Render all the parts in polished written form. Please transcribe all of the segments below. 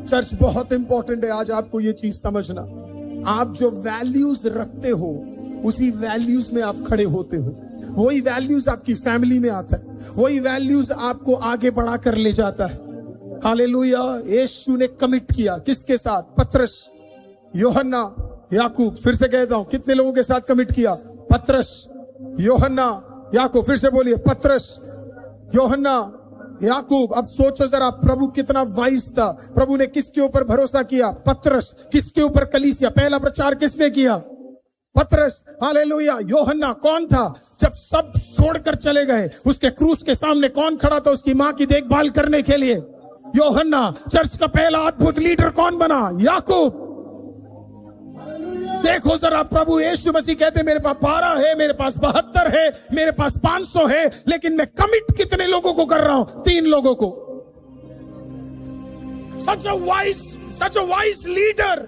Church बहुत important है आज आपको ये चीज समझना। आप जो वैल्यूज रखते हो उसी वैल्यूज में आप खड़े होते हो। वही वैल्यूज आपकी फैमिली में आता है, वही वैल्यूज आपको आगे बढ़ा कर ले जाता है। हालेलुया। यीशु ने कमिट किया किसके साथ? पतरस, यूहन्ना, याकूब। फिर से कहता हूं, कितने लोगों के साथ कमिट किया? पतरस, यूहन्ना, याकूब। फिर से बोलिए, पतरस, यूहन्ना, याकूब। अब सोचो जरा, प्रभु कितना वाइज था। प्रभु ने किसके ऊपर भरोसा किया? पतरस। किसके ऊपर? कलीसिया। पहला प्रचार किसने किया? पतरस। हालेलुया। यूहन्ना कौन था? जब सब छोड़कर चले गए, उसके क्रूस के सामने कौन खड़ा था उसकी मां की देखभाल करने के लिए? यूहन्ना। चर्च का पहला अद्भुत लीडर कौन बना? याकूब। देखो जरा, प्रभु यीशु मसीह कहते मेरे पास 12 है, मेरे पास 72 है, मेरे पास 500 है, लेकिन मैं कमिट कितने लोगों को कर रहा हूं? 3 लोगों को। Such a wise leader,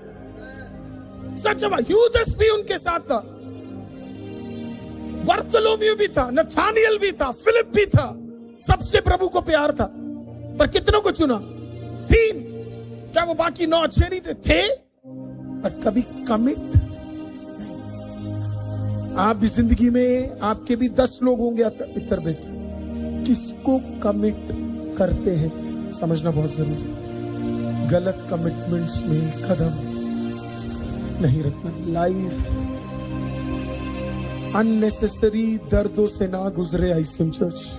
Judas भी उनके साथ था, बरतलोमेव भी था, नथानियल भी था, फिलिप भी था। सबसे प्रभु को प्यार था, पर कितनों को चुना? 3। क्या वो बाकी 9 अच्छे नहीं थे? पर कभी कमिट। आप भी जिंदगी में, आपके भी 10 लोग होंगे इतर बेहतर। किसको कमिट करते हैं समझना बहुत जरूरी है। गलत कमिटमेंट्स में कदम नहीं रखना। लाइफ अननेसेसरी दर्दों से ना गुजरे आईसीएम चर्च,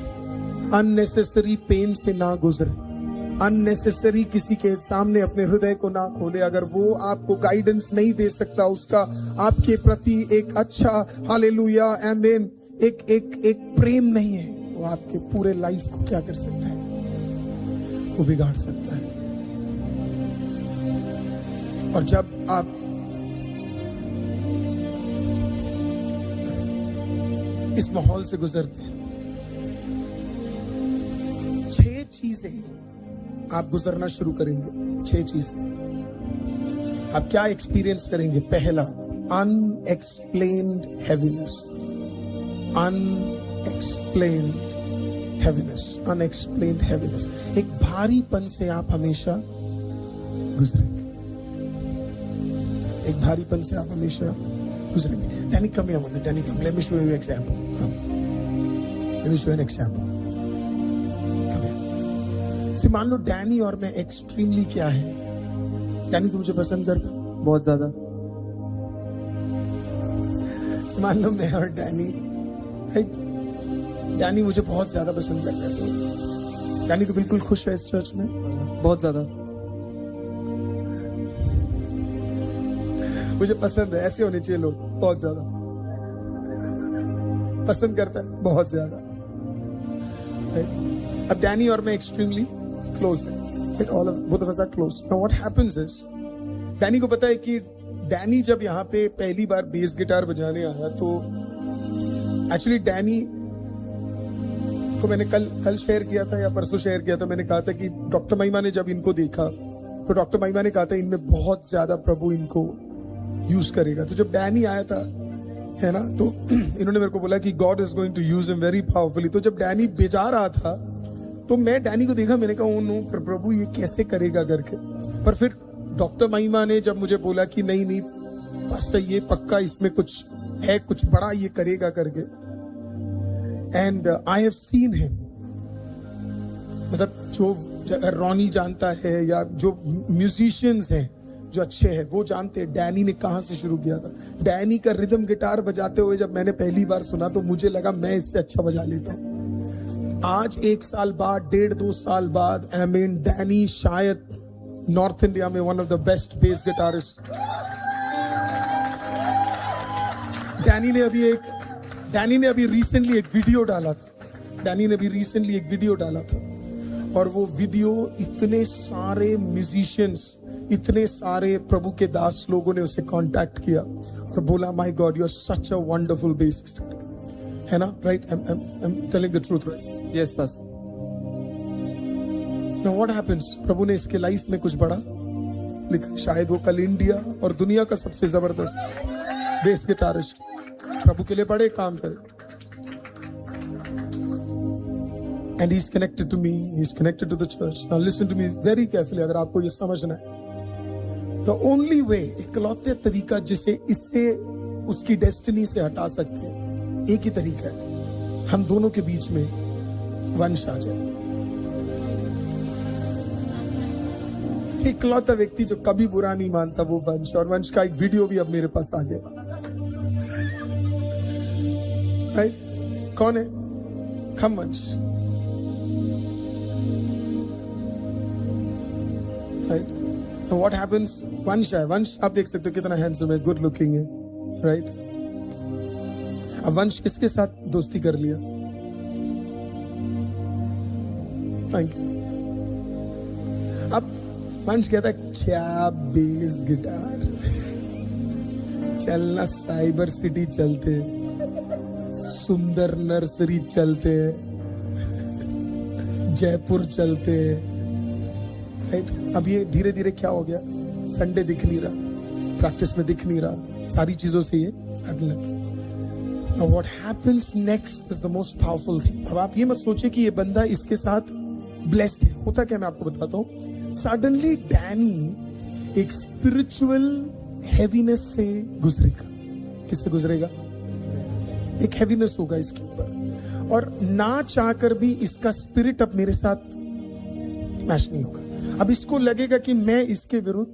अननेसेसरी पेन से ना गुजरे, अननेसेसरी किसी के सामने अपने हृदय को ना खोले। अगर वो आपको गाइडेंस नहीं दे सकता, उसका आपके प्रति एक अच्छा, हालेलुया, आमीन, एक प्रेम नहीं है, वो आपके पूरे लाइफ को क्या कर सकता है? वो बिगाड़ सकता है। और जब आप इस माहौल से गुजरते हैं, 6 चीजें आप गुजरना शुरू करेंगे। 6 चीजें आप क्या एक्सपीरियंस करेंगे? पहला, unexplained heaviness. Unexplained heaviness, unexplained heaviness. एक भारीपन से आप हमेशा गुजरेंगे, एक भारीपन से आप हमेशा गुजरेंगे। डैनी कम या मन, Danny come, let me show you example. Let me show you an example. मान लो डैनी और मैं एक्सट्रीमली क्या है? डैनी तो मुझे पसंद करता बहुत ज्यादा। मान लो मैं और डैनी, डैनी मुझे बहुत ज्यादा पसंद करता है, तो डैनी तो बिल्कुल खुश है इस चर्च में, बहुत ज्यादा। मुझे पसंद है, ऐसे होने चाहिए लोग, बहुत ज्यादा पसंद करता है, बहुत ज्यादा। अब डैनी और मैं एक्सट्रीमली क्लोज है, all of both of us are close. Now what happens is, Danny को पता है कि डैनी जब यहाँ पे पहली बार बेस गिटार बजाने आया, तो एक्चुअली डैनी को मैंने कल शेयर किया था या परसों शेयर किया था, मैंने कहा था कि डॉक्टर महिमा ने जब इनको देखा तो डॉक्टर महिमा ने कहा था इनमें बहुत ज्यादा प्रभु इनको यूज करेगा। तो जब डैनी आया था, है ना, तो इन्होंने मेरे को बोला कि God is going to use him very powerfully. तो जब डैनी बजा रहा था तो मैं डैनी को देखा, मैंने कहा नो प्रभु ये कैसे करेगा करके। पर फिर डॉक्टर महिमा ने जब मुझे बोला कि नहीं पास्टर ये पक्का इसमें कुछ है, कुछ बड़ा ये करेगा करके, and I have seen him. मतलब जो रॉनी जानता है या जो म्यूजिशियंस हैं जो अच्छे हैं वो जानते हैं डैनी ने कहां से शुरू किया था। डैनी का रिदम गिटार बजाते हुए जब मैंने पहली बार सुना तो मुझे लगा मैं इससे अच्छा बजा लेता हूं। आज 1 साल बाद, 1.5-2 साल बाद, आई मीन डैनी शायद नॉर्थ इंडिया में one of the best bass guitarist. Danny ने अभी रिसेंटली एक वीडियो डाला था, और वो वीडियो इतने सारे म्यूजिशियंस, इतने सारे प्रभु के दास लोगों ने उसे कांटेक्ट किया और बोला my God you are such a wonderful bassist, है ना? Right? I am telling the truth, right? Yes बस। Now what happens? प्रभु ने इसके लाइफ में कुछ बड़ा लिखा। शायद वो कल इंडिया और दुनिया का सबसे जबरदस्त बेस गिटारिस्ट, प्रभु के लिए बड़े काम करे। And he's connected to me, he's connected to the church. Now listen to me very carefully, अगर आपको ये समझना है. The only way, इकलौते तरीका जिसे इससे उसकी डेस्टिनी से हटा सकते हैं, एक ही तरीका है, हम दोनों के बीच में वंश आ जाए. इकलौता व्यक्ति जो कभी बुरा नहीं मानता वो वंश, और वंश का एक वीडियो भी अब मेरे पास आ गया. राइट? कौन है? खम वंश. राइट? तो व्हाट हैपेंस? वंश है. वंश आप देख सकते हो कितना हैंडसम है, गुड लुकिंग है. राइट? अब वंश किसके साथ दोस्ती कर लिया? Thank you. अब वंश कहता है क्या बेस गिटार, चलना साइबर सिटी चलते, सुंदर नर्सरी चलते, जयपुर चलते. राइट? अब ये धीरे धीरे क्या हो गया? संडे दिख नहीं रहा, प्रैक्टिस में दिख नहीं रहा, सारी चीजों से ये हटने लगा. Now what happens next is the most powerful thing. अब आप ये मत सोचिए कि ये बंदा इसके साथ ब्लेस्ड है. होता क्या, मैं आपको बताता हूँ. सडनली डैनी एक स्पिरिचुअल हैवीनेस से गुजरेगा. किससे गुजरेगा? एक हैवीनेस होगा इसके ऊपर, और ना चाहकर भी इसका स्पिरिट अब मेरे साथ मैच नहीं होगा. अब इसको लगेगा कि मैं इसके विरुद्ध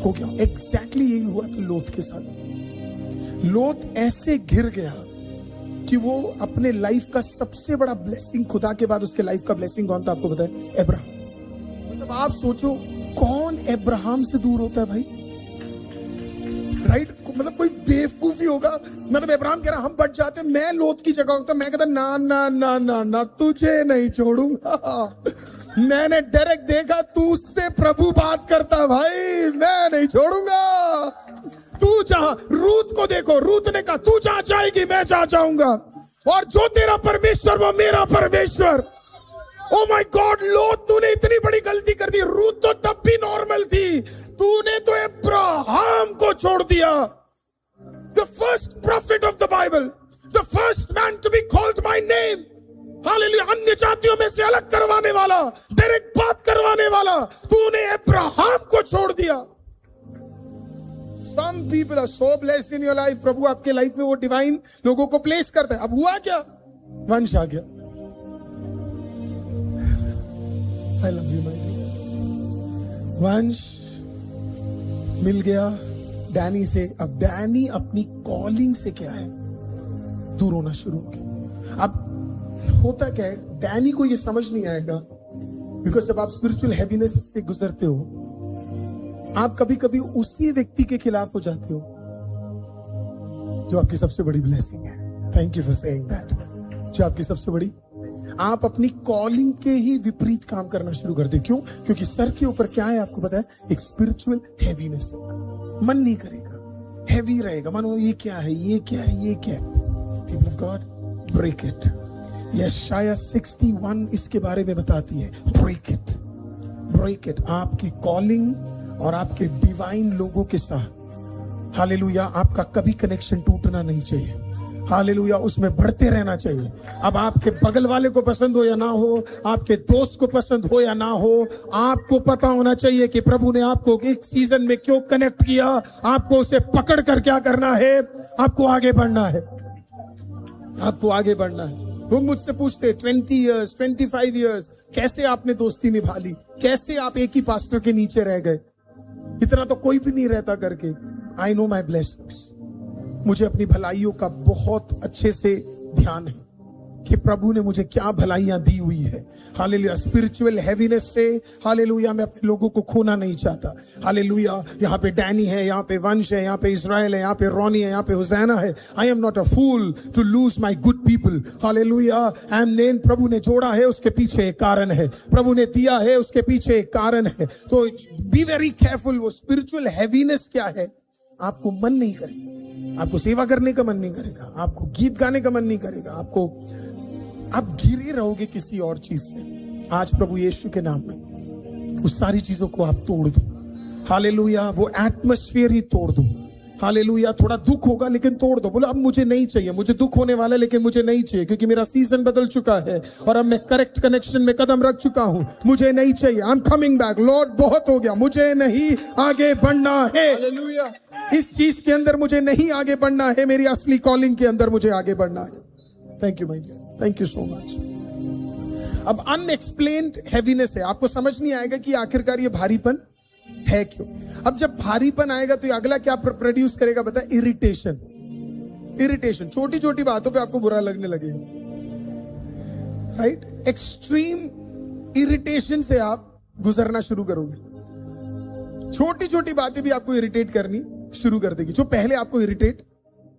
हो गया. एग्जैक्टली यही हुआ था लोथ के साथ. लोथ ऐसे घिर गया कि वो अपने लाइफ का सबसे बड़ा ब्लेसिंग, खुदा के बाद उसके लाइफ का ब्लेसिंग कौन था आपको पता है? अब्राहम. मतलब आप सोचो कौन अब्राहम से दूर होता है भाई? राइट? मतलब कोई बेवकूफी होगा. मतलब अब्राहम कह रहा हम बच जाते, मैं लोथ की जगह होता, मैं कहता ना ना ना ना ना, तुझे नहीं छोड़ूंगा. मैंने डायरेक्ट देखा तू उससे प्रभु बात करता, भाई मैं नहीं छोड़ूंगा. तू जहां, रूत को देखो, रूत ने कहा तू जहां जाएगी मैं जहां जाऊंगा, और जो तेरा परमेश्वर वो मेरा परमेश्वर. ओ माय गॉड, लोथ तूने इतनी बड़ी गलती कर दी. रूत तो तब भी नॉर्मल थी, तूने तो अब्राहम को छोड़ दिया. The first prophet of the Bible, the first man to be called my name. Hallelujah. अन्य जातियों में से अलग करवाने वाला, डायरेक्ट बात करवाने वाला, तूने अब्राहम को छोड़ दिया. Some people are so blessed in your life. प्रभु आपके लाइफ में वो डिवाइन लोगों को प्लेस करता है. अब हुआ क्या? वंश आ गया. I love you my dear. वंश मिल गया डैनी से. अब डैनी अपनी कॉलिंग से क्या है, दूर होना शुरू हो गया. अब होता क्या है, डैनी को ये समझ नहीं आएगा, बिकॉज जब आप स्पिरिचुअल हैवीनेस से गुजरते हो, आप कभी कभी उसी व्यक्ति के खिलाफ हो जाते हो जो आपकी सबसे बड़ी ब्लेसिंग है. Thank you for saying that. जो आपकी सबसे बड़ी, आप अपनी कॉलिंग के ही विपरीत काम करना शुरू कर दे. क्यों? क्योंकि सर के ऊपर क्या है आपको पता है? एक स्पिरिचुअल हैवीनेस. मन नहीं करेगा, हैवी रहेगा. मानो ये क्या है, ये क्या है, ये क्या है. People of God, break it. यशाया 61 इसके बारे में बताती है. Break it, break it. आपकी कॉलिंग और आपके डिवाइन लोगों के साथ, हालेलुया, आपका कभी कनेक्शन टूटना नहीं चाहिए. हालेलुया, उसमें बढ़ते रहना चाहिए. अब आपके बगल वाले को पसंद हो या ना हो, आपके दोस्त को पसंद हो या ना हो, आपको पता होना चाहिए कि प्रभु ने आपको एक सीजन में क्यों कनेक्ट किया. आपको उसे पकड़ कर क्या करना है? आपको आगे बढ़ना है. आपको आगे बढ़ना है. लोग मुझसे पूछते 20 इयर्स 25 इयर्स कैसे आपने दोस्ती निभा ली, कैसे आप एक ही पास्टर के नीचे रह गए. इतना तो कोई भी नहीं रहता करके. I know my blessings. मुझे अपनी भलाइयों का बहुत अच्छे से ध्यान है कि प्रभु ने मुझे क्या भलाइयां दी हुई है. हालेलुया. स्पिरिचुअल हैवीनेस से, हालेलुया, मैं अपने लोगों को खोना नहीं चाहता. हालेलुया. यहाँ पे डैनी है, यहाँ पे वंश है, यहाँ पे इज़राइल है, यहाँ पे रोनी है, यहाँ पे हुसैना है. I am not a fool to lose my good people. Hallelujah. And प्रभु ने जोड़ा है, उसके पीछे एक कारण है. प्रभु ने दिया है, उसके पीछे एक कारण है. तो बी वेरी केयरफुल. वो स्पिरिचुअल हैवीनेस क्या है? आपको मन नहीं करेगा, आपको सेवा करने का मन नहीं करेगा, आपको गीत गाने का मन नहीं करेगा, आपको, आप घिरे रहोगे किसी और चीज से. आज प्रभु यीशु के नाम में उस सारी चीजों को आप तोड़ दो. हालेलुया. वो एटमॉस्फेयर ही तोड़ दो. हालेलुया। थोड़ा दुख होगा लेकिन तोड़ दो, बोलो अब मुझे नहीं चाहिए, मुझे दुख होने वाला है लेकिन मुझे नहीं चाहिए, क्योंकि मेरा सीजन बदल चुका है और अब मैं करेक्ट कनेक्शन में कदम रख चुका हूं, मुझे नहीं चाहिए। I am coming back, Lord बहुत हो गया, मुझे नहीं आगे बढ़ना है। हालेलुया। इस चीज के अंदर मुझे नहीं आगे बढ़ना है, मेरी असली कॉलिंग के अंदर मुझे आगे बढ़ना है। Thank you my dear, thank you so much. अब अनएक्सप्लेन्ड हैवीनेस है, आपको समझ नहीं आएगा कि आखिरकार ये भारीपन है क्यों। अब जब भारीपन आएगा तो ये अगला क्या प्रोड्यूस करेगा पता है? इरिटेशन। इरिटेशन, छोटी छोटी बातों पे आपको बुरा लगने लगेगा, राइट? एक्सट्रीम इरिटेशन से आप गुजरना शुरू करोगे। छोटी छोटी बातें भी आपको इरिटेट करनी शुरू कर देगी। जो पहले आपको इरिटेट,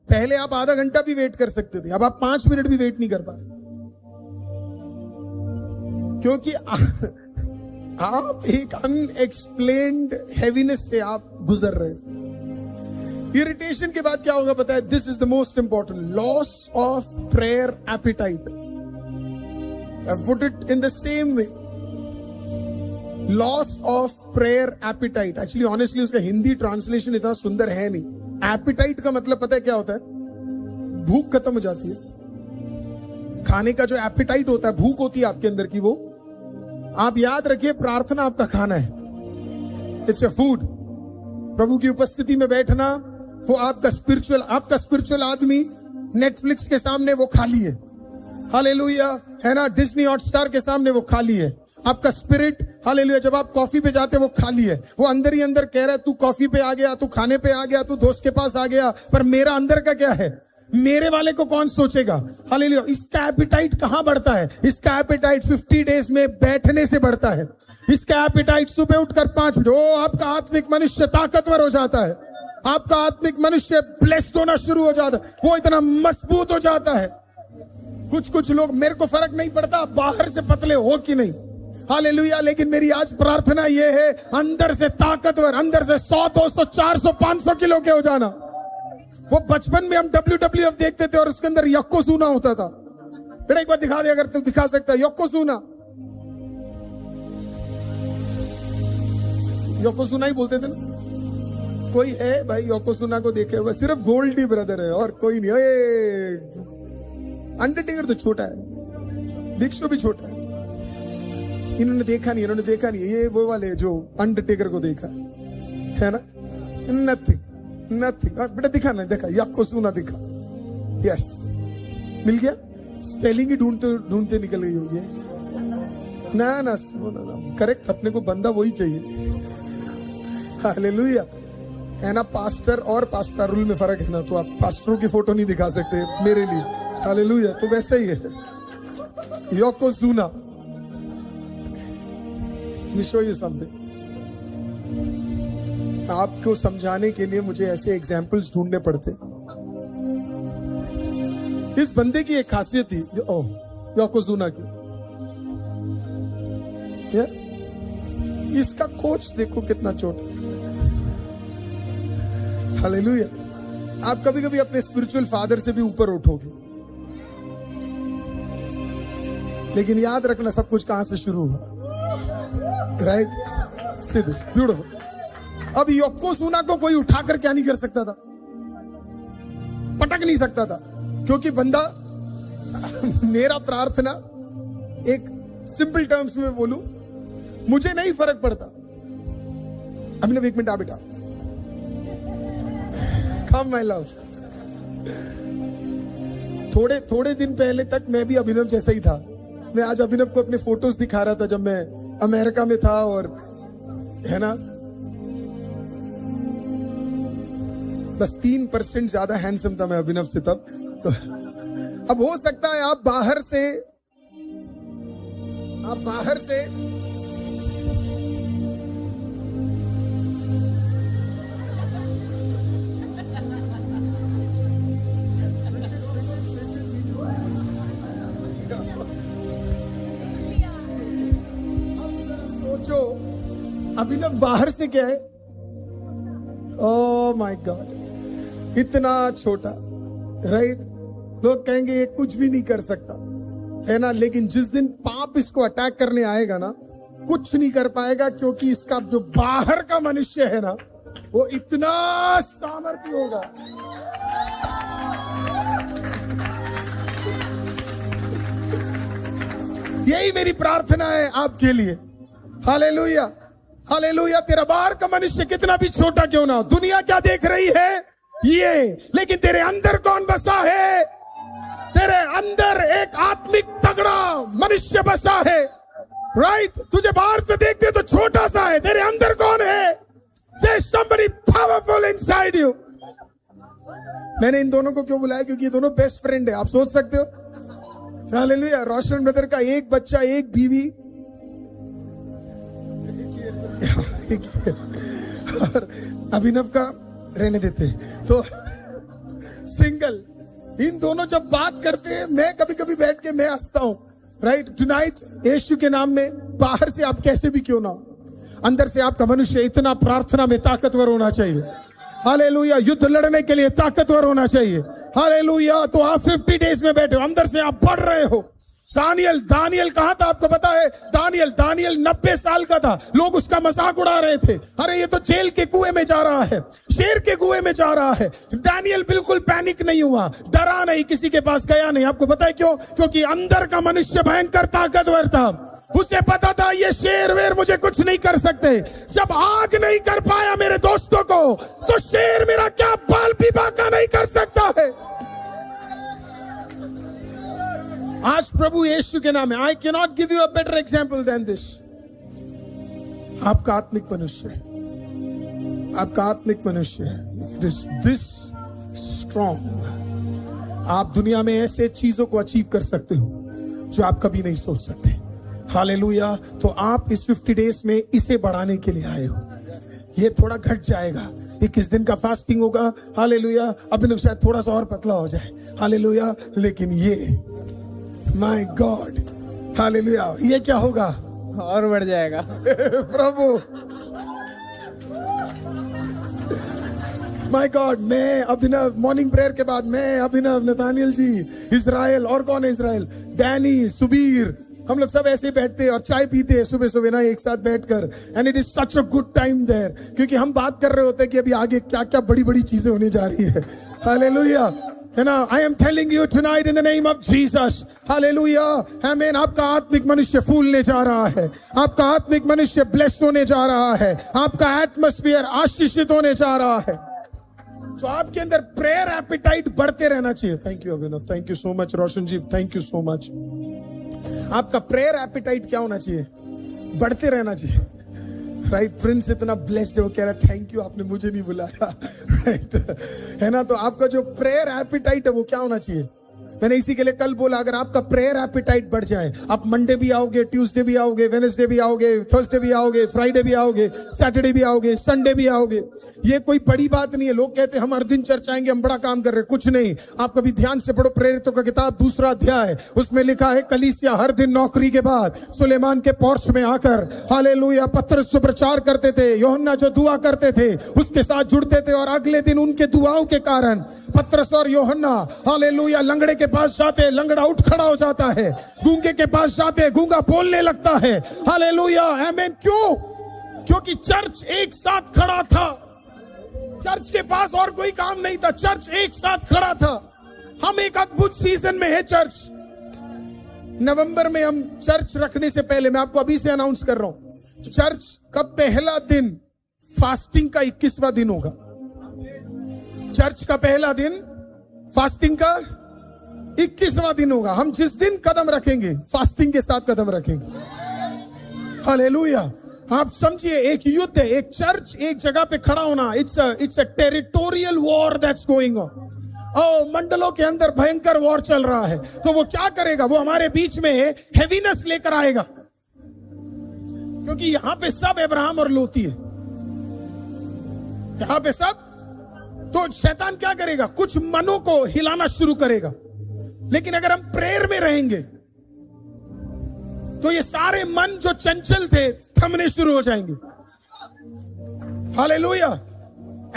पहले आप आधा घंटा भी वेट कर सकते थे, अब आप 5 मिनट भी वेट नहीं कर पा रहे, क्योंकि आप एक अनएक्सप्लेन्ड हैवीनेस से आप गुजर रहे हो। इरिटेशन के बाद क्या होगा पता है? This is the most important, loss of prayer appetite. I put it in the same way, loss of prayer appetite. Actually honestly उसका हिंदी ट्रांसलेशन इतना सुंदर है नहीं। एपिटाइट का मतलब पता है क्या होता है? भूख खत्म हो जाती है। खाने का जो एपिटाइट होता है, भूख होती है आपके अंदर की, वो आप याद रखिए, प्रार्थना आपका खाना है। It's a food. प्रभु की उपस्थिति में बैठना वो आपका स्पिरिचुअल आदमी नेटफ्लिक्स के सामने वो खाली है, हालेलुया, है ना? डिज्नी हॉटस्टार के सामने वो खाली है। आपका स्पिरिट, हालेलुया, जब आप कॉफी पे जाते वो खाली है। वो अंदर ही अंदर कह रहा है तू कॉफी पे आ गया, तू खाने पे आ गया, तू दोस्त के पास आ गया, पर मेरा अंदर का क्या है? मेरे वाले को कौन सोचेगा? हालेलुया। इसका एपिटाइट कहां बढ़ता है? इसका एपिटाइट 50 डेज में बैठने से बढ़ता है। इसका एपिटाइट सुबह उठकर 5 मिनट, ओ आपका आत्मिक मनुष्य ताकतवर हो जाता है, आपका आत्मिक मनुष्य ब्लेस्ड होना शुरू हो जाता है, वो इतना मजबूत हो जाता है। कुछ लोग, मेरे को फर्क नहीं पड़ता बाहर से पतले हो कि नहीं, हालेलुया, लेकिन मेरी आज प्रार्थना ये है अंदर से ताकतवर, अंदर से 100, 200, 400, 500 किलो के हो जाना। वो बचपन में हम WWF देखते थे और उसके अंदर योकोसुना होता था। बेटा एक बार दिखा दे अगर तू दिखा सकता है। योकोसुना ही बोलते थे ना। कोई है भाई योकोसुना को देखे हुए? सिर्फ गोल्डी ब्रदर है और कोई नहीं। अंडरटेकर तो छोटा है, बिग शो भी छोटा है। इन्होंने देखा नहीं, ये वो वाले जो अंडरटेकर को देखा है ना। नथिंग बेटा दिखा ना, देखा योकोसुना दिखा, यस, मिल गया। स्पेलिंग ही ढूंढते निकल गई होगी ना, करेक्ट। अपने को बंदा वही चाहिए, हालेलुया, है ना। पास्टर और पास्टर अरुल में फर्क है ना, तो आप पास्टरों की फोटो नहीं दिखा सकते मेरे लिए, हालेलुया। तो वैसा ही है योकोसुना। Let me show you something. आपको समझाने के लिए मुझे ऐसे एग्जाम्पल्स ढूंढने पड़ते। इस बंदे की एक खासियत थी योकोसुना की, इसका कोच देखो कितना छोटा, हालेलुया। आप कभी कभी अपने स्पिरिचुअल फादर से भी ऊपर उठोगे, लेकिन याद रखना सब कुछ कहां से शुरू हुआ, राइट? See this beautiful. अब योकोसुना को कोई उठाकर क्या नहीं कर सकता था? पटक नहीं सकता था, क्योंकि बंदा मेरा प्रार्थना एक सिंपल टर्म्स में बोलूं, मुझे नहीं फर्क पड़ता। अभिनव एक मिनट आ बेटा, कम माय लव। थोड़े दिन पहले तक मैं भी अभिनव जैसा ही था। मैं आज अभिनव को अपने फोटोज दिखा रहा था जब मैं अमेरिका में था, और है ना, बस 3% ज्यादा हैंडसम था मैं अभिनव से तब। तो अब हो सकता है आप बाहर से सोचो, अभिनव बाहर से क्या है? ओह माय गॉड, इतना छोटा, राइट? लोग कहेंगे ये कुछ भी नहीं कर सकता, है ना। लेकिन जिस दिन पाप इसको अटैक करने आएगा ना, कुछ नहीं कर पाएगा, क्योंकि इसका जो बाहर का मनुष्य है ना, वो इतना सामर्थ्य होगा। यही मेरी प्रार्थना है आपके लिए। Hallelujah, hallelujah. तेरा बाहर का मनुष्य कितना भी छोटा क्यों ना हो, दुनिया क्या देख रही है ये, लेकिन तेरे अंदर कौन बसा है? तेरे अंदर एक आत्मिक तगड़ा मनुष्य बसा है। राइट? तुझे बाहर से देखते तो छोटा सा है, तेरे अंदर कौन है? There's somebody powerful inside you. मैंने इन दोनों को क्यों बुलाया? क्योंकि ये दोनों बेस्ट फ्रेंड है। आप सोच सकते हो। हालेलुया। रोशन ब्रदर का एक बच्चा, एक बीवी, और अभिनव का रहने देते तो सिंगल। इन दोनों जब बात करते हैं, मैं कभी कभी बैठ के मैं हंसता हूं। राइट? टुनाइट यीशु के नाम में, बाहर से आप कैसे भी क्यों ना हो, अंदर से आपका मनुष्य इतना प्रार्थना में ताकतवर होना चाहिए। हालेलुया। युद्ध लड़ने के लिए ताकतवर होना चाहिए। हालेलुया। तो आप 50 डेज में बैठे हो, अंदर से आप बढ़ रहे हो। दानियल कहां था आपको पता है? दानियल 90 साल का था, लोग उसका मजाक उड़ा रहे थे। अरे ये तो जेल के कुएं में जा रहा है, शेर के कुएं में जा रहा है। दानियल बिल्कुल पैनिक नहीं हुआ, डरा नहीं, किसी के पास गया नहीं। आपको पता है क्यों? क्योंकि अंदर का मनुष्य भयंकर ताकतवर था। उसे पता था ये शेर वेर मुझे कुछ नहीं कर सकते। जब आग नहीं कर पाया मेरे दोस्तों को, तो शेर मेरा क्या बाल भी बाका नहीं कर सकता है। आज प्रभु यीशु के नाम में, I can not give you a better example than this. आपका आत्मिक मनुष्य, आपका आत्मिक मनुष्य दिस स्ट्रॉन्ग, आप दुनिया में ऐसे चीजों को अचीव कर सकते हो जो आप कभी नहीं सोच सकते। हालेलुया। तो आप इस 50 डेज में इसे बढ़ाने के लिए आए हो। ये थोड़ा घट जाएगा, 21 दिन का फास्टिंग होगा। हालेलुया। अभिनव शायद थोड़ा सा और पतला हो जाए। हालेलुया। लेकिन ये माय गॉड, हालेलुया, ये क्या होगा? और बढ़ जाएगा। प्रभु, माय गॉड। मैं अभिनव, मॉर्निंग प्रेयर के बाद मैं, अभिनव, नतानियल जी, इजराइल, और कौन है इजराइल? डैनी, सुबीर, हम लोग सब ऐसे बैठते हैं और चाय पीते हैं सुबह सुबह ना, एक साथ बैठकर। And it is such a good time there, क्योंकि हम बात कर रहे होते हैं कि अभी आगे क्या क्या बड़ी बड़ी चीजें होने जा रही है। हालेलुया। है ना? I am telling you tonight in the name of Jesus. Hallelujah. Amen. आपका आत्मिक मनुष्य फूलने जा रहा है, आपका आत्मिक मनुष्य ब्लेस होने जा रहा है, आपका एटमॉस्फेयर आशीषित होने जा रहा है। तो आपके अंदर प्रेयर एपिटाइट बढ़ते रहना चाहिए। Thank you Abhinav, thank you so much. Roshan ji, thank you so much. आपका प्रेयर एपिटाइट क्या होना चाहिए? बढ़ते रहना चाहिए। राइट? प्रिंस इतना ब्लेस्ड है, वो कह रहा है थैंक यू, आपने मुझे नहीं बुलाया। राइट? है ना? तो आपका जो प्रेयर एपिटाइट है वो क्या होना चाहिए? मैंने इसी के लिए कल बोला, अगर आपका प्रेयर एपिटाइट बढ़ जाए, आप मंडे भी आओगे, ट्यूसडे भी आओगे, वेडनेसडे भी आओगे, थर्सडे भी आओगे, फ्राइडे भी आओगे, सैटरडे भी आओगे, संडे भी आओगे। ये कोई बड़ी बात नहीं है। लोग कहते हैं हम हर दिन चर्च आएंगे, हम बड़ा काम कर रहे हैं। कुछ नहीं। आप कभी ध्यान से पढ़ो प्रेरितों का किताब 2 अध्याय, उसमें लिखा है कलीसिया हर दिन नौकरी के बाद सुलेमान के पोर्च में आकर, हालेलुया, पतरस जो प्रचार करते थे, यूहन्ना जो दुआ करते थे, उसके साथ जुड़ते थे। और अगले दिन उनके दुआओं के कारण पतरस और यूहन्ना, हालेलुया, लंगड़े के पास जाते, लंगड़ा उठ खड़ा हो जाता है। गूंगे के पास जाते, गूंगा बोलने लगता है। हालेलुया, आमेन। क्यों? क्योंकि चर्च एक साथ खड़ा था। चर्च के पास और कोई काम नहीं था, चर्च एक साथ खड़ा था। हम एक अद्भुत सीजन में है चर्च। नवंबर में हम चर्च रखने से पहले, मैं आपको अभी से अनाउंस कर रहा हूं, चर्च का पहला दिन फास्टिंग का 21वां दिन होगा। चर्च का पहला दिन फास्टिंग का 21वां दिन होगा। हम जिस दिन कदम रखेंगे, फास्टिंग के साथ कदम रखेंगे। हालेलुया। आप समझिए, एक युद्ध है, एक चर्च एक जगह पे खड़ा होना। It's a territorial war that's going on. मंडलों के अंदर भयंकर वॉर चल रहा है। तो वो क्या करेगा? वो हमारे बीच में हेवीनेस लेकर आएगा, क्योंकि यहां पे सब अब्राहम और लोती है, यहां पे सब। तो शैतान क्या करेगा? कुछ मनों को हिलाना शुरू करेगा। लेकिन अगर हम प्रेयर में रहेंगे तो ये सारे मन जो चंचल थे थमने शुरू हो जाएंगे। हालेलुया,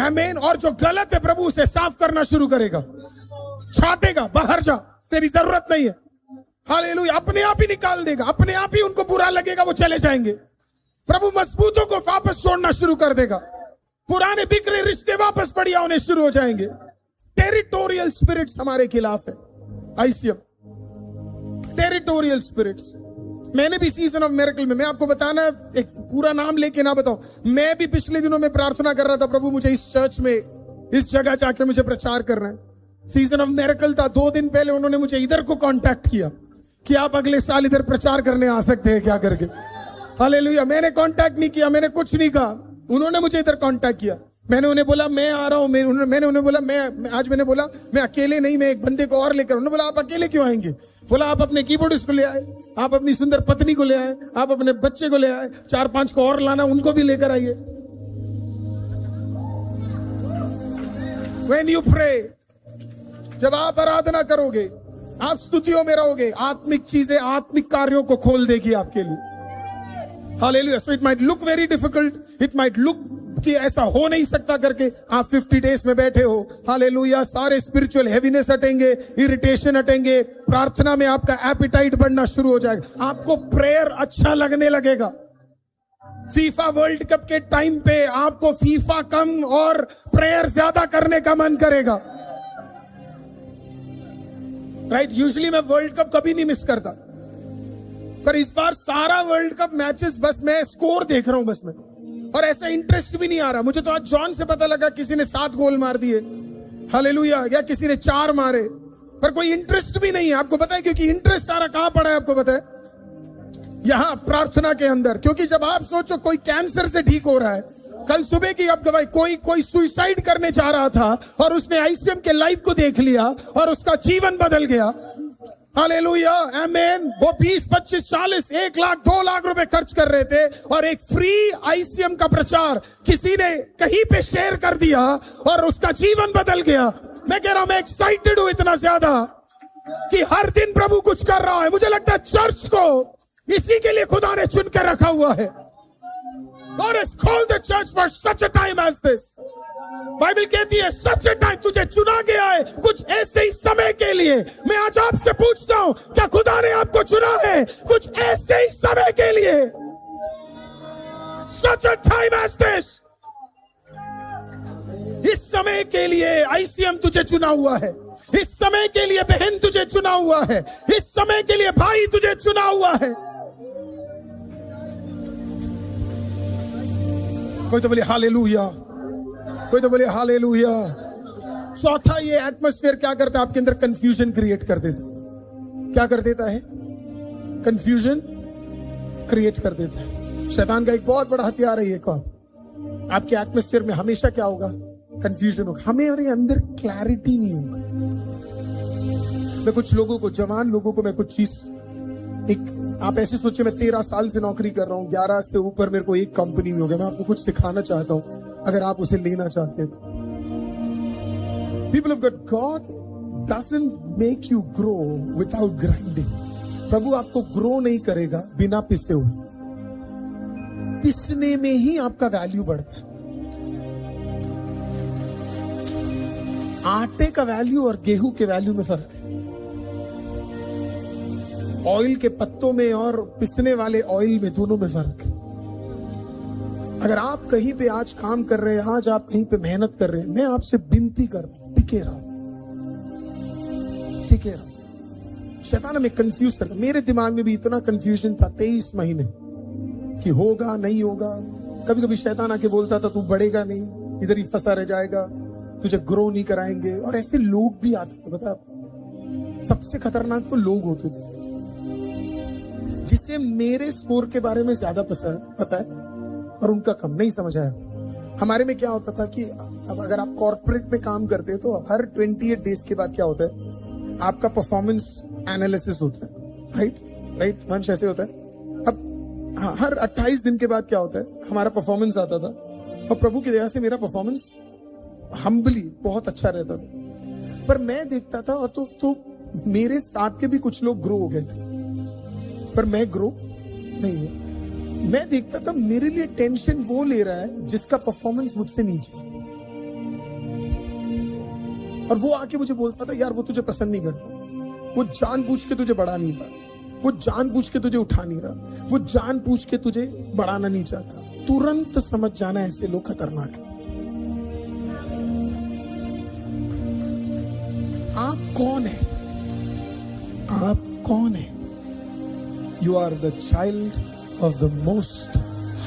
आमीन। और जो गलत है प्रभु उसे साफ करना शुरू करेगा, छाटेगा, बाहर जा, तेरी जरूरत नहीं है। हालेलुया, अपने आप ही निकाल देगा, अपने आप ही उनको बुरा लगेगा, वो चले जाएंगे। प्रभु मजबूतों को वापस छोड़ना शुरू कर देगा। पुराने बिखरे रिश्ते वापस बढ़िया होने शुरू हो जाएंगे। टेरिटोरियल स्पिरिट्स हमारे खिलाफ है। ICM territorial spirits. मैंने भी सीजन ऑफ मिरेकल में, मैं आपको बताना एक पूरा नाम लेके ना बताऊं, मैं भी पिछले दिनों में प्रार्थना कर रहा था, प्रभु मुझे इस चर्च में इस जगह जाके मुझे प्रचार करना है। सीजन ऑफ मिरेकल था, 2 दिन पहले उन्होंने मुझे इधर को कांटेक्ट किया कि आप अगले साल इधर प्रचार करने आ सकते हैं क्या करके। हालेलुया। मैंने कांटेक्ट नहीं किया, मैंने कुछ नहीं कहा, उन्होंने मुझे इधर कांटेक्ट किया। मैंने उन्हें बोला मैं आ रहा हूं, मैंने उन्हें बोला मैंने बोला मैं अकेले नहीं, मैं एक बंदे को और लेकर। उन्होंने बोला आप अकेले क्यों आएंगे? बोला आप अपने कीबोर्डिस्ट को ले आए, आप अपनी सुंदर पत्नी को ले आए, आप अपने बच्चे को ले आए, 4-5 को और लाना, उनको भी लेकर आइए। When you pray, जब आप आराधना करोगे, आप स्तुतियों में रहोगे, आत्मिक चीजें, आत्मिक कार्यों को खोल देगी आपके लिए। Hallelujah. So it might look very difficult, it might look कि ऐसा हो नहीं सकता करके आप 50 डेज में बैठे हो। हालेलुया। सारे स्पिरिचुअल हेवीनेस हटेंगे, इरिटेशन हटेंगे, प्रार्थना में आपका एपिटाइट बढ़ना शुरू हो जाएगा, आपको प्रेयर अच्छा लगने लगेगा। फीफा वर्ल्ड कप के टाइम पे आपको फीफा कम और प्रेयर ज्यादा करने का मन करेगा। राइट। यूजुअली मैं वर्ल्ड कप कभी नहीं मिस करता, पर इस बार सारा वर्ल्ड कप मैचेस बस मैं स्कोर देख रहा हूं बस में, और ऐसा इंटरेस्ट भी नहीं आ रहा। मुझे तो आज जॉन से पता लगा किसी ने 7 गोल मार दिए, हालेलुया, या किसी ने 4 मारे, पर कोई इंटरेस्ट भी नहीं है। आपको पता है क्योंकि इंटरेस्ट सारा कहां पड़ा है? आपको पता है? यहां प्रार्थना के अंदर। क्योंकि जब आप सोचो कोई कैंसर से ठीक हो रहा है, कल सुबह की आप गवाही, कोई सुसाइड करने जा रहा था और उसने आईसीएम के लाइव को देख लिया और उसका जीवन बदल गया। हालेलुया, आमेन। वो 20, 25, 40, 1 लाख 2 लाख रुपए खर्च कर रहे थे और एक फ्री आईसीएम का प्रचार किसी ने कहीं पे शेयर कर दिया और उसका जीवन बदल गया। मैं कह रहा हूं, मैं एक्साइटेड हूं इतना ज्यादा कि हर दिन प्रभु कुछ कर रहा है। मुझे लगता है चर्च को इसी के लिए खुदा ने चुन कर रखा हुआ है। God has called the church for such a time as this. Bible कहती है such a time, तुझे चुना गया है कुछ ऐसे ही समय के लिए। मैं आज आपसे पूछता हूं, क्या खुदा ने आपको चुना है कुछ ऐसे ही समय के लिए? Such a time as this. इस समय के लिए आईसीएम तुझे चुना हुआ है, इस समय के लिए बहन तुझे चुना हुआ है, इस समय के लिए भाई तुझे चुना हुआ है। कोई तो बोले हालेलुया, कोई तो बोले हालेलुया। चौथा, ये एटमॉस्फेयर क्या करता है? आपके अंदर कंफ्यूजन क्रिएट कर देता है। क्या कर देता है? कंफ्यूजन क्रिएट कर देता है। शैतान का एक बहुत बड़ा हथियार है ये। कौन? आपके एटमॉस्फेयर में हमेशा क्या होगा? कंफ्यूजन होगा, हमारे अंदर क्लैरिटी नहीं होगा। मैं कुछ लोगों को, जवान लोगों को मैं कुछ चीज, आप ऐसे सोचिए मैं 13 साल से नौकरी कर रहा हूं, 11 से ऊपर मेरे को एक कंपनी में हो गया। मैं आपको कुछ सिखाना चाहता हूं, अगर आप उसे लेना चाहते हैं। People of God, God doesn't make you grow without grinding. प्रभु आपको ग्रो नहीं करेगा बिना पिसे हुए। पिसने में ही आपका वैल्यू बढ़ता है। आटे का वैल्यू और गेहूं के वैल्यू में फर्क है। ऑयल के पत्तों में और पिसने वाले ऑयल में, दोनों में फर्क है। अगर आप कहीं पे आज काम कर रहे हैं, आज आप कहीं पे मेहनत कर रहे हैं, मैं आपसे विनती कर रहा हूं, टिके रहो, टिके रहो। शैतान हमें कंफ्यूज करता। मेरे दिमाग में भी इतना कंफ्यूजन था 23 महीने कि होगा नहीं होगा। कभी कभी शैतान आके बोलता था तू बढ़ेगा नहीं, इधर ही फंसा रह जाएगा, तुझे ग्रो नहीं कराएंगे। और ऐसे लोग भी आते थे, पता है? सबसे खतरनाक तो लोग होते थे जिसे मेरे स्कोर के बारे में ज्यादा पता है और उनका कम। नहीं समझ आया। हमारे में क्या होता था कि अब अगर आप कॉर्पोरेट में काम करते हैं तो हर 28 डेज के बाद क्या होता है? आपका परफॉर्मेंस एनालिसिस होता है। राइट वंश, ऐसे होता है। अब हर 28 दिन के बाद क्या होता है? हमारा परफॉर्मेंस आता था और प्रभु की दया से मेरा परफॉर्मेंस हम्बली बहुत अच्छा रहता था। पर मैं देखता था और तो मेरे साथ के भी कुछ लोग ग्रो हो गए थे, पर मैं ग्रो नहीं हुआ। मैं देखता था मेरे लिए टेंशन वो ले रहा है जिसका परफॉर्मेंस मुझसे नीचे, और वो आके मुझे बोलता था यार वो तुझे पसंद नहीं करता, वो जानबूझ के तुझे बढ़ा नहीं रहा, वो जानबूझ के तुझे उठा नहीं रहा, वो जानबूझ के तुझे बढ़ाना नहीं चाहता। तुरंत समझ जाना ऐसे लोग खतरनाक है। आप कौन है? आप कौन है? You are the child of the most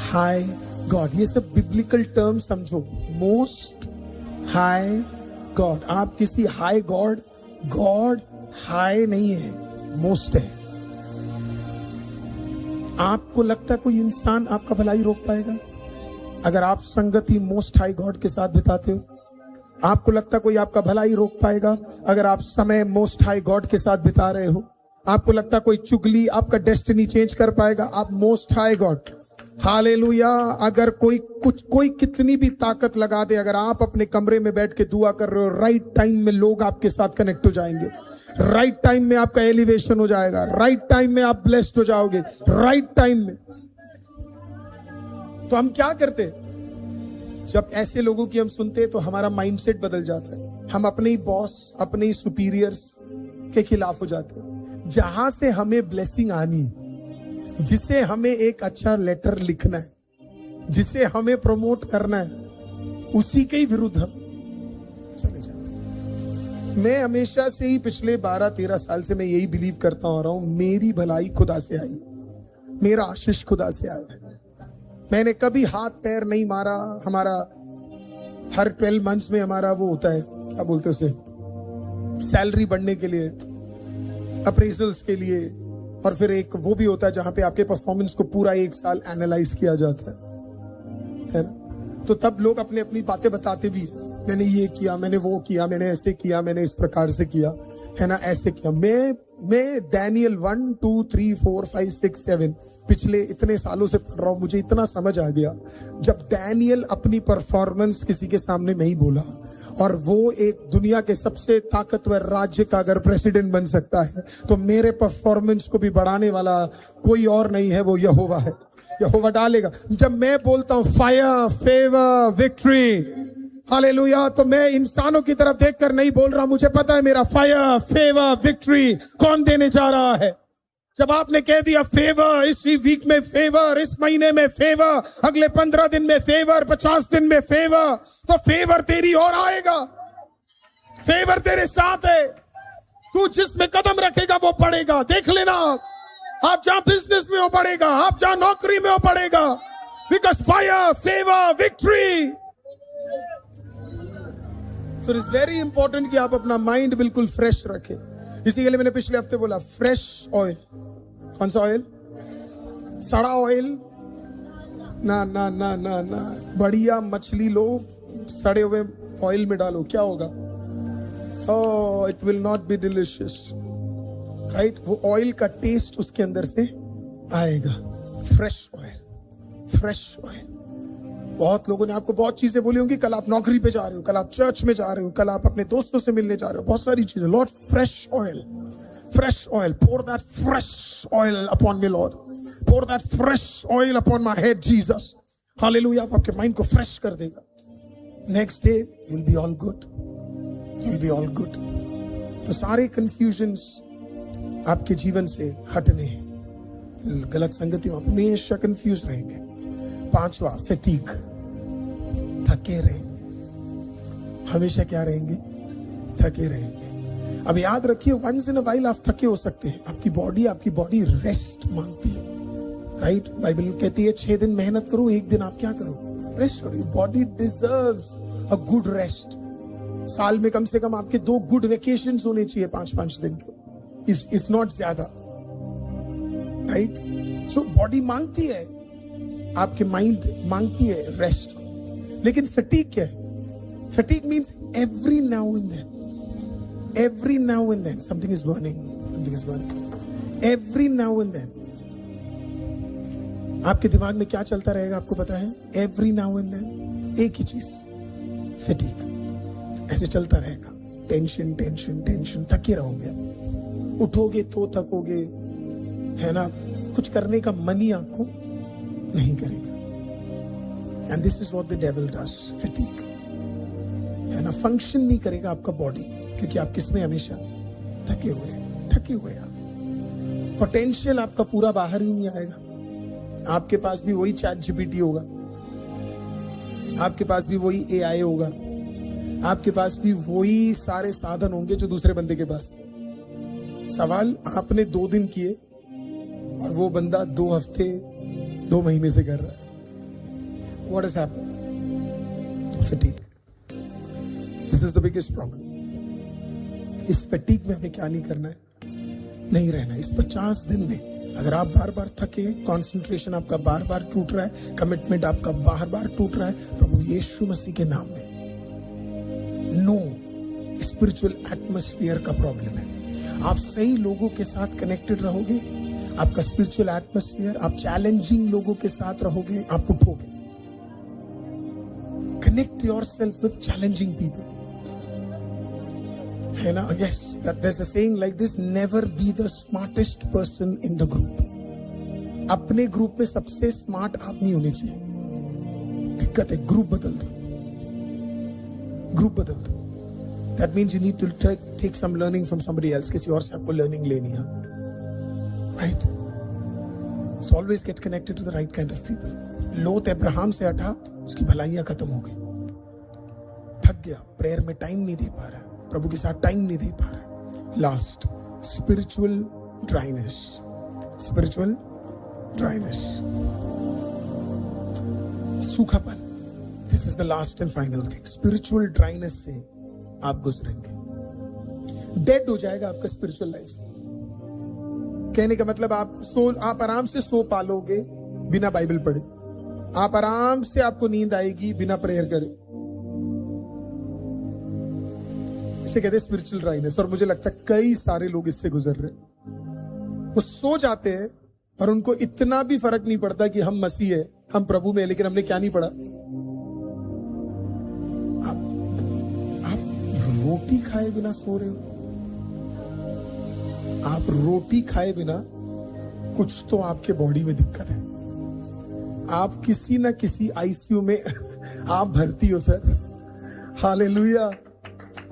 high God. ये सब बिब्लिकल टर्म समझो। Most high God. आप किसी हाई गॉड हाई नहीं है, मोस्ट है। आपको लगता है कोई इंसान आपका भलाई रोक पाएगा अगर आप संगति मोस्ट हाई गॉड के साथ बिताते हो? आपको लगता है कोई आपका भलाई रोक पाएगा अगर आप समय मोस्ट हाई गॉड के साथ बिता रहे हो? आपको लगता है कोई चुगली आपका डेस्टिनी चेंज कर पाएगा? आप मोस्ट हाई गॉड, हालेलुया। अगर कोई कितनी भी ताकत लगा दे, अगर आप अपने कमरे में बैठ के दुआ कर रहे हो, राइट टाइम में लोग आपके साथ कनेक्ट हो जाएंगे, राइट टाइम में आपका एलिवेशन हो जाएगा, राइट टाइम में आप ब्लेस्ड हो जाओगे, राइट टाइम में। तो हम क्या करते? जब ऐसे लोगों की हम सुनते हैं तो हमारा माइंडसेट बदल जाता है। हम अपने ही बॉस, अपने ही सुपीरियर्स के खिलाफ हो जाते हैं। जहां से हमें ब्लेसिंग आनी, जिसे हमें एक अच्छा लेटर लिखना है, जिसे हमें प्रमोट करना है, उसी के ही विरुद्ध हम चले जाते हैं। मैं हमेशा से ही पिछले 12-13 साल से मैं यही बिलीव करता आ रहा हूं, मेरी भलाई खुदा से आई, मेरा आशीष खुदा से आया है। मैंने कभी हाथ पैर नहीं मारा। हमारा हर 12 मंथ्स में हमारा वो होता है, क्या बोलते हैं उसे, सैलरी बढ़ने के लिए, अप्रेजल्स के लिए, और फिर एक वो भी होता है जहां पे आपके परफॉर्मेंस को पूरा 1 साल एनालाइज किया जाता है ना? तो तब लोग अपनी अपनी बातें बताते भी है, मैंने ये किया, मैंने वो किया, मैंने ऐसे किया, मैंने इस प्रकार से किया, है ना, ऐसे किया। मैं डैनियल 1, 2, 3, 4, 5, 6, 7 पिछले इतने सालों से पढ़ रहा हूं, मुझे इतना समझ आ गया। जब डैनियल अपनी परफॉर्मेंस किसी के सामने नहीं बोला, और वो एक दुनिया के सबसे ताकतवर राज्य का अगर प्रेसिडेंट बन सकता है, तो मेरे परफॉर्मेंस को भी बढ़ाने वाला कोई और नहीं है, वो यहोवा है। यहोवा डालेगा। जब मैं बोलता हूं फायर, फेवर, विक्ट्री, हालेलुया, तो मैं इंसानों की तरफ देखकर नहीं बोल रहा, मुझे पता है मेरा फायर, फेवर, विक्ट्री कौन देने जा रहा है। जब आपने कह दिया फेवर, इसी वीक में फेवर, इस महीने में फेवर, अगले 15 दिन में फेवर, 50 दिन में फेवर, तो फेवर तेरी और आएगा। फेवर तेरे साथ है। तू जिसमें कदम रखेगा वो बढ़ेगा। देख लेना, आप जहां बिजनेस में हो बढ़ेगा, आप जहां नौकरी में हो बढ़ेगा, because fire, favour, victory. So it's very important कि आप अपना माइंड बिल्कुल फ्रेश रखें। इसी के लिए मैंने पिछले हफ्ते बोला फ्रेश ऑयल। कौन सा ऑयल? सड़ा ऑयल ना ना ना ना ना। बढ़िया मछली लो, सड़े हुए ऑयल में डालो, क्या होगा? Oh, it will not be delicious, right? वो ऑयल का टेस्ट उसके अंदर से आएगा। Fresh oil, fresh oil. बहुत लोगों ने आपको बहुत चीजें बोली होंगी। कल आप नौकरी पे जा रहे हो, कल आप चर्च में जा रहे हो, कल आप अपने दोस्तों से मिलने जा रहे हो, बहुत सारी चीजें। Lord fresh oil, fresh oil, pour that fresh oil upon me, Lord. Pour that fresh oil upon my head, Jesus. Hallelujah. आपके माइंड को फ्रेश कर देगा। Next day you'll be all good. You'll be all good. तो सारे confusions आपके जीवन से हटने, गलत संगति में आप हमेशा कंफ्यूज रहेंगे। 5वां, fatigue, थके रहेंगे। हमेशा क्या रहेंगे? थके रहेंगे। अब याद रखिए, वंस इन अ व्हाइल आप थके हो सकते हैं। आपकी बॉडी रेस्ट मांगती है, राइट? बाइबल कहती है 6 दिन मेहनत करो, 1 दिन आप क्या करो? रेस्ट करो। Body deserves a good rest. साल में कम से कम आपके 2 गुड वेकेशंस होने चाहिए, 5-5 दिन के, इफ नॉट ज्यादा, राइट? सो बॉडी मांगती है, आपके माइंड मांगती है रेस्ट। लेकिन फटीग क्या है? Fatigue means every now and then, every now and then something is burning, every now and then। आपके दिमाग में क्या चलता रहेगा आपको पता है? every now and then एक ही चीज, fatigue। ऐसे चलता रहेगा, टेंशन टेंशन टेंशन, थके रहोगे, उठोगे तो थकोगे, है ना, कुछ करने का मन ही आपको नहीं करेगा। and this is what the devil does, fatigue, है ना, फंक्शन नहीं करेगा आपका बॉडी, क्योंकि आप किसमें हमेशा थके हुए आप। पोटेंशियल आपका पूरा बाहर ही नहीं आएगा। आपके पास भी वही चैट जीपीटी होगा, आपके पास भी वही एआई होगा, आपके पास भी वही सारे साधन होंगे जो दूसरे बंदे के पास है। सवाल आपने 2 दिन किए और वो बंदा 2 हफ्ते 2 महीने से कर रहा है। What is happening? Fatigue. This is the biggest problem. इस फटीग में हमें क्या नहीं करना है, नहीं रहना। इस 50 दिन में अगर आप बार बार थके, कंसंट्रेशन आपका बार बार टूट रहा है, कमिटमेंट आपका बार बार टूट रहा है, प्रभु यीशु मसीह के नाम में नो स्पिरिचुअल एटमॉस्फेयर का प्रॉब्लम है। आप सही लोगों के साथ कनेक्टेड रहोगे, आपका स्पिरिचुअल एटमॉस्फेयर, आप चैलेंजिंग लोगों के साथ रहोगे, आप उठोगे। Connect yourself with challenging people, है ना? Yes, that there's a saying like this, never be the smartest person in the group. अपने ग्रुप में सबसे स्मार्ट आप नहीं होने चाहिए। दिक्कत है, ग्रुप बदल दो, ग्रुप बदल दो। That means you need to take some learning from somebody else. किसी और से आपको learning लेनी है, right? So always get connected to the right kind of people. लोत अब्राहम से हटा, उसकी भलाइयां खत्म हो गई। थक गया, प्रेयर में टाइम नहीं दे पा रहा, प्रभु के साथ टाइम नहीं दे पा रहा। Last, spiritual dryness. Spiritual dryness, सूखापन। This is the last and final thing. Spiritual dryness से आप गुजरेंगे, डेड हो जाएगा आपका स्पिरिचुअल लाइफ। कहने का मतलब आप आराम से सो पालोगे बिना बाइबल पढ़े, आप आराम से, आपको नींद आएगी बिना प्रेयर करे। इसे कहते हैं स्पिरिचुअल ड्राइनेस। और मुझे लगता है कई सारे लोग इससे गुजर रहे हैं। वो सो जाते हैं और उनको इतना भी फर्क नहीं पड़ता कि हम मसीह है, हम प्रभु में, लेकिन हमने क्या नहीं पढ़ा। आप रोटी खाए बिना सो रहे हो। आप रोटी खाए बिना, कुछ तो आपके बॉडी में दिक्कत है। आप किसी ना किसी आईसीयू में आप भर्ती हो सर, हालेलुया।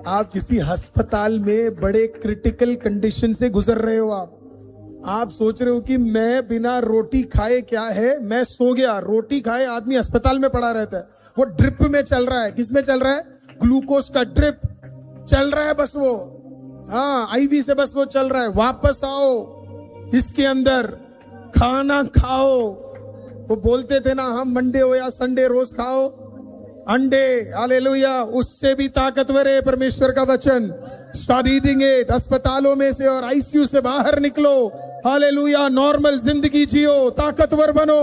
आप किसी अस्पताल में बड़े क्रिटिकल कंडीशन से गुजर रहे हो। आप सोच रहे हो कि मैं बिना रोटी खाए क्या है, मैं सो गया। रोटी खाए आदमी अस्पताल में पड़ा रहता है, वो ड्रिप में चल रहा है। किस में चल रहा है? ग्लूकोज का ड्रिप चल रहा है बस वो, हाँ, आईवी से बस वो चल रहा है। वापस आओ इसके अंदर, खाना खाओ। वो बोलते थे ना, हम मंडे हो या संडे रोज खाओ अंडे, हालेलुया। उससे भी ताकतवर है परमेश्वर का वचन। Start eating it. अस्पतालों में से और आईसीयू से बाहर निकलो, हालेलुया। नॉर्मल जिंदगी जियो, ताकतवर बनो।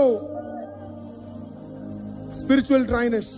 Spiritual dryness.